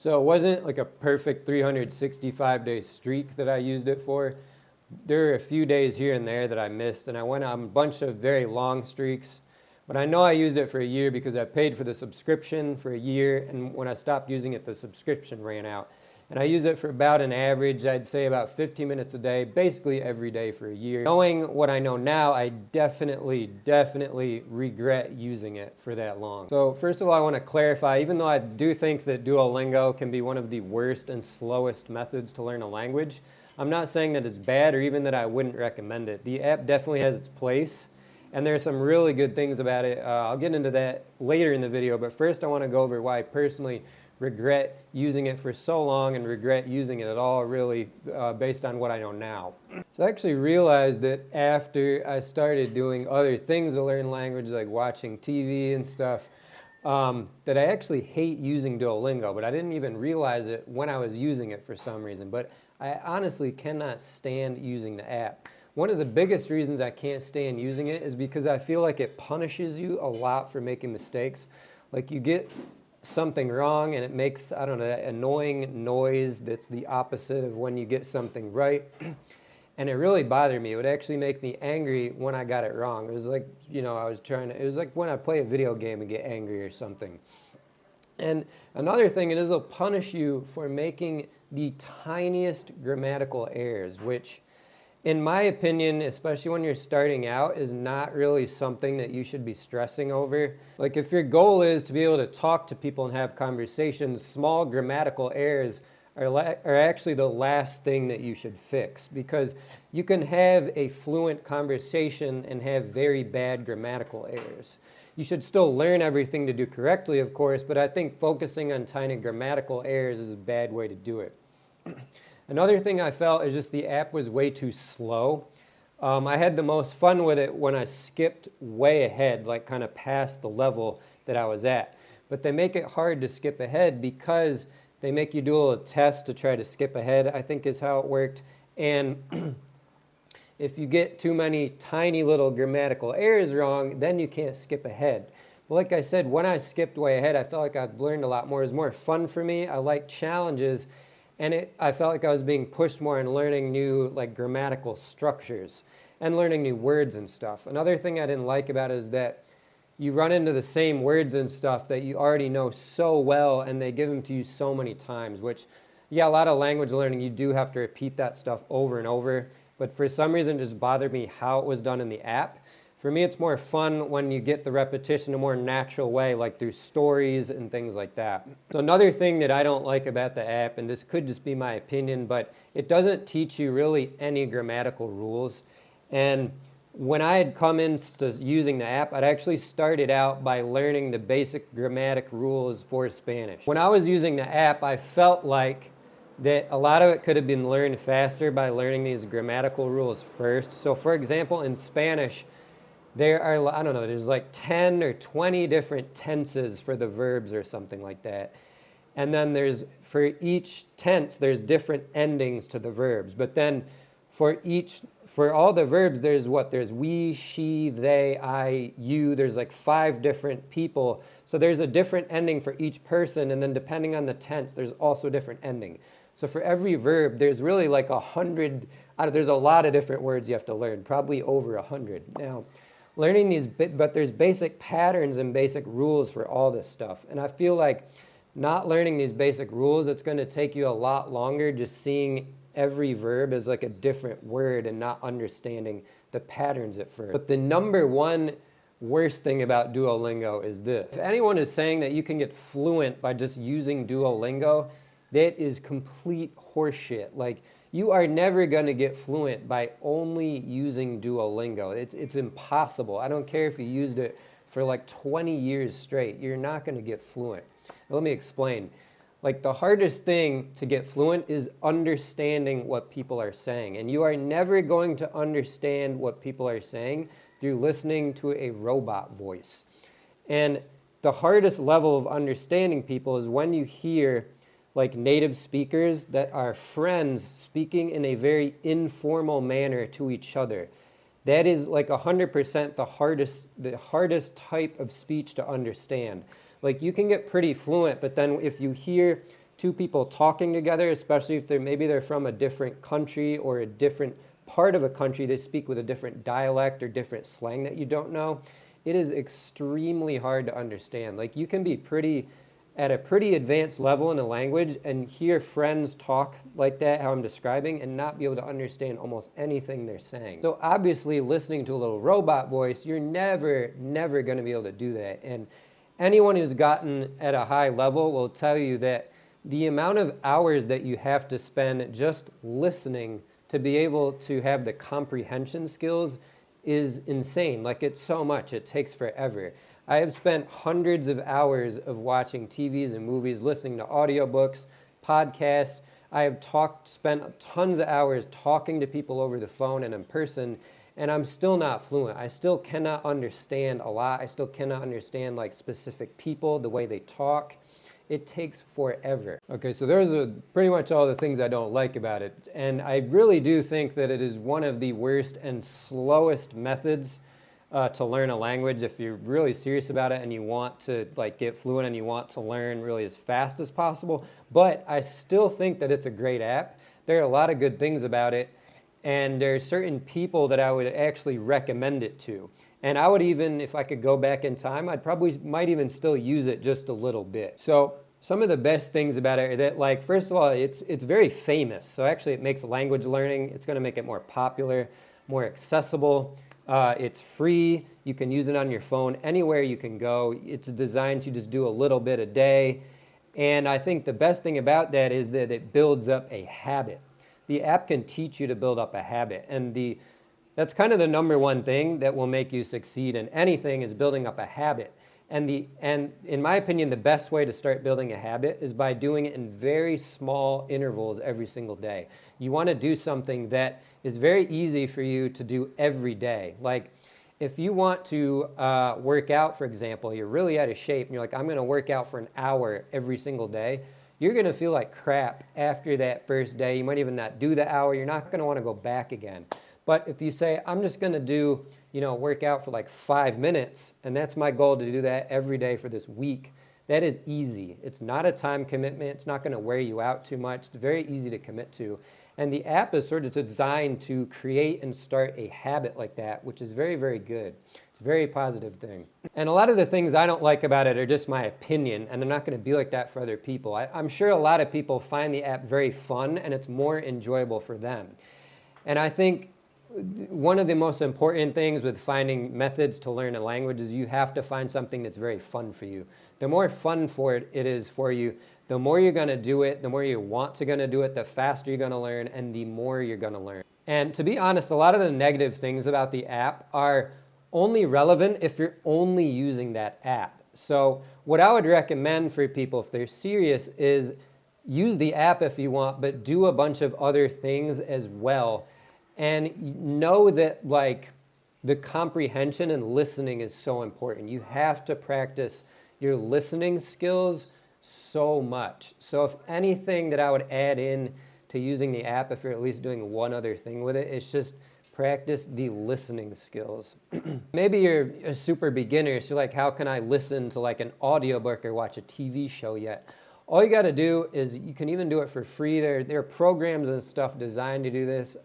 So it wasn't like a perfect 365-day streak that I used it for. There were a few days here and there that I missed, and I went on a bunch of very long streaks. But I know I used it for a year because I paid for the subscription for a year, and when I stopped using it, the subscription ran out. And I used it for about an average, I'd say about 15 minutes a day, basically every day for a year. Knowing what I know now, I definitely regret using it for that long. So first of all, I want to clarify, even though I do think that Duolingo can be one of the worst and slowest methods to learn a language, I'm not saying that it's bad or even that I wouldn't recommend it. The app definitely has its place, and there's some really good things about it. I'll get into that later in the video, but first I want to go over why I personally regret using it for so long and regret using it at all, really, based on what I know now. So I actually realized that after I started doing other things to learn language, like watching TV and stuff, that I actually hate using Duolingo, but I didn't even realize it when I was using it for some reason. But I honestly cannot stand using the app. One of the biggest reasons I can't stand using it is because I feel like it punishes you a lot for making mistakes. Like you get something wrong and it makes, I don't know, that annoying noise that's the opposite of when you get something right. And it really bothered me. It would actually make me angry when I got it wrong. It was like, you know, it was like when I play a video game and get angry or something. And another thing, it'll punish you for making the tiniest grammatical errors, which in my opinion, especially when you're starting out, is not really something that you should be stressing over. Like if your goal is to be able to talk to people and have conversations, small grammatical errors are actually the last thing that you should fix, because you can have a fluent conversation and have very bad grammatical errors. You should still learn everything to do correctly, of course, but I think focusing on tiny grammatical errors is a bad way to do it. Another thing I felt is just the app was way too slow. I had the most fun with it when I skipped way ahead, like kind of past the level that I was at. But they make it hard to skip ahead because they make you do a little test to try to skip ahead, I think is how it worked. And if you get too many tiny little grammatical errors wrong, then you can't skip ahead. But like I said, when I skipped way ahead, I felt like I've learned a lot more. It was more fun for me. I like challenges. And I felt like I was being pushed more in learning new like grammatical structures and learning new words and stuff. Another thing I didn't like about it is that you run into the same words and stuff that you already know so well, and they give them to you so many times, which, yeah, a lot of language learning, you do have to repeat that stuff over and over. But for some reason, it just bothered me how it was done in the app. For me, it's more fun when you get the repetition in a more natural way, like through stories and things like that. So another thing that I don't like about the app, and this could just be my opinion, but it doesn't teach you really any grammatical rules. And when I had come into using the app, I'd actually started out by learning the basic grammatic rules for Spanish. When I was using the app, I felt like that a lot of it could have been learned faster by learning these grammatical rules first. So for example, in Spanish, there are, I don't know, there's like 10 or 20 different tenses for the verbs or something like that. And then for each tense, there's different endings to the verbs. But then for all the verbs, there's we, she, they, I, you. There's like 5 different people. So there's a different ending for each person. And then depending on the tense, there's also a different ending. So for every verb, there's really like 100, there's a lot of different words you have to learn, probably over 100. Now, learning these, but there's basic patterns and basic rules for all this stuff. And I feel like not learning these basic rules, it's going to take you a lot longer just seeing every verb as like a different word and not understanding the patterns at first. But the number one worst thing about Duolingo is this. If anyone is saying that you can get fluent by just using Duolingo, that is complete horseshit. Like, you are never going to get fluent by only using Duolingo. It's impossible. I don't care if you used it for like 20 years straight. You're not going to get fluent. Now, let me explain. Like, the hardest thing to get fluent is understanding what people are saying. And you are never going to understand what people are saying through listening to a robot voice. And the hardest level of understanding people is when you hear like native speakers that are friends speaking in a very informal manner to each other. That is like 100% the hardest type of speech to understand. Like, you can get pretty fluent, but then if you hear two people talking together, especially if maybe they're from a different country or a different part of a country, they speak with a different dialect or different slang that you don't know. It is extremely hard to understand. Like, you can be at a pretty advanced level in a language and hear friends talk like that, how I'm describing, and not be able to understand almost anything they're saying. So obviously, listening to a little robot voice, you're never going to be able to do that. And anyone who's gotten at a high level will tell you that the amount of hours that you have to spend just listening to be able to have the comprehension skills is insane. Like, it's so much, it takes forever. I have spent hundreds of hours of watching TVs and movies, listening to audiobooks, podcasts. I have spent tons of hours talking to people over the phone and in person, and I'm still not fluent. I still cannot understand a lot. I still cannot understand like specific people, the way they talk. It takes forever. Okay, so those are pretty much all the things I don't like about it. And I really do think that it is one of the worst and slowest methods to learn a language if you're really serious about it and you want to like get fluent and you want to learn really as fast as possible. But I still think that it's a great app. There are a lot of good things about it, and there are certain people that I would actually recommend it to. And I would even, if I could go back in time, might even still use it just a little bit. So some of the best things about it are that, like, first of all, it's very famous. So actually it makes language learning, it's gonna make it more popular, more accessible. It's free. You can use it on your phone anywhere you can go. It's designed to just do a little bit a day. And I think the best thing about that is that it builds up a habit. The app can teach you to build up a habit. And that's kind of the number one thing that will make you succeed in anything, is building up a habit. And in my opinion, the best way to start building a habit is by doing it in very small intervals every single day. You want to do something that is very easy for you to do every day. Like, if you want to work out, for example, you're really out of shape and you're like, I'm going to work out for an hour every single day. You're going to feel like crap after that first day. You might even not do the hour. You're not going to want to go back again. But if you say, I'm just going to work out for like 5 minutes, and that's my goal, to do that every day for this week, that is easy. It's not a time commitment. It's not going to wear you out too much. It's very easy to commit to. And the app is sort of designed to create and start a habit like that, which is very, very good. It's a very positive thing. And a lot of the things I don't like about it are just my opinion, and they're not going to be like that for other people. I'm sure a lot of people find the app very fun, and it's more enjoyable for them. And I think one of the most important things with finding methods to learn a language is you have to find something that's very fun for you. The more fun it is for you, the more you're going to do it, the more you want to do it, the faster you're going to learn, and the more you're going to learn. And to be honest, a lot of the negative things about the app are only relevant if you're only using that app. So what I would recommend for people, if they're serious, is use the app if you want, but do a bunch of other things as well. And know that, like, the comprehension and listening is so important. You have to practice your listening skills so much. So if anything that I would add in to using the app, if you're at least doing one other thing with it, it's just practice the listening skills. Maybe you're a super beginner, so like, how can I listen to like an audiobook or watch a TV show yet? All you got to do is, you can even do it for free. There are programs and stuff designed to do this.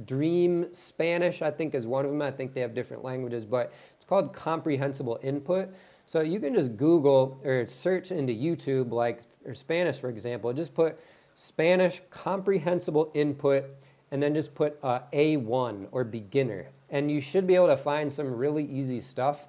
Dream Spanish, I think, is one of them. I think they have different languages, but it's called comprehensible input. So you can just Google or search into YouTube, or Spanish, for example. Just put Spanish comprehensible input, and then just put A1 or beginner. And you should be able to find some really easy stuff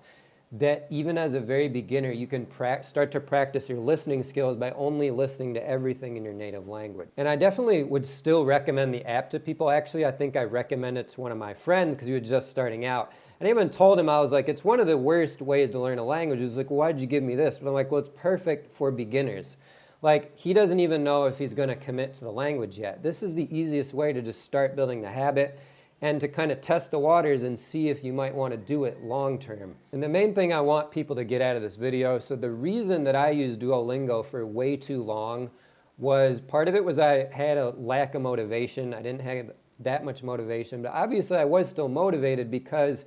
that even as a very beginner, you can start to practice your listening skills by only listening to everything in your native language. And I definitely would still recommend the app to people. Actually, I think I recommend it to one of my friends because he was just starting out. And I even told him, I was like, it's one of the worst ways to learn a language. He was like, why'd you give me this? But I'm like, well, it's perfect for beginners. Like, he doesn't even know if he's going to commit to the language yet. This is the easiest way to just start building the habit and to kind of test the waters and see if you might want to do it long term. And the main thing I want people to get out of this video, so the reason that I used Duolingo for way too long was, part of it was I had a lack of motivation. I didn't have that much motivation, but obviously I was still motivated because,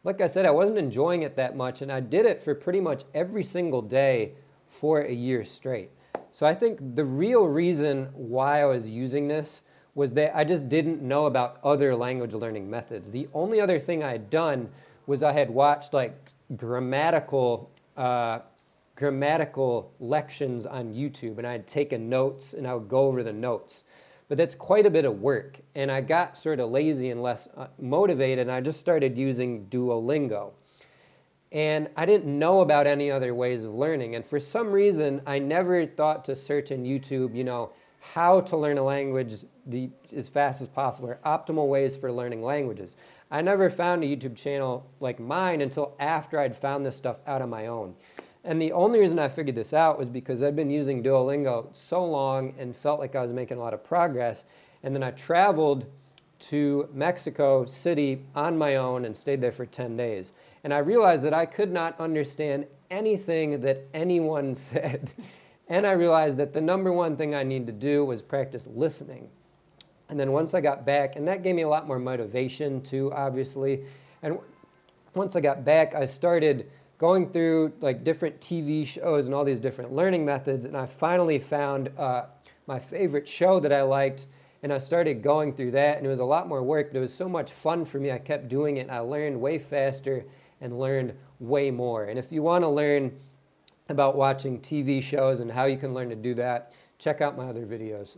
like I said, I wasn't enjoying it that much, and I did it for pretty much every single day for a year straight. So I think the real reason why I was using this was that I just didn't know about other language learning methods. The only other thing I had done was I had watched like grammatical grammatical lections on YouTube, and I'd taken notes and I would go over the notes. But that's quite a bit of work, and I got sort of lazy and less motivated, and I just started using Duolingo. And I didn't know about any other ways of learning. And for some reason, I never thought to search in YouTube, how to learn a language as fast as possible, or optimal ways for learning languages. I never found a YouTube channel like mine until after I'd found this stuff out on my own. And the only reason I figured this out was because I'd been using Duolingo so long and felt like I was making a lot of progress. And then I traveled to Mexico City on my own and stayed there for 10 days. And I realized that I could not understand anything that anyone said. And I realized that the number one thing I needed to do was practice listening. And then once I got back, and that gave me a lot more motivation too, obviously. And once I got back, I started going through like different TV shows and all these different learning methods, and I finally found my favorite show that I liked, and I started going through that, and it was a lot more work, but it was so much fun for me. I kept doing it, and I learned way faster and learned way more. And if you want to learn about watching TV shows and how you can learn to do that, check out my other videos.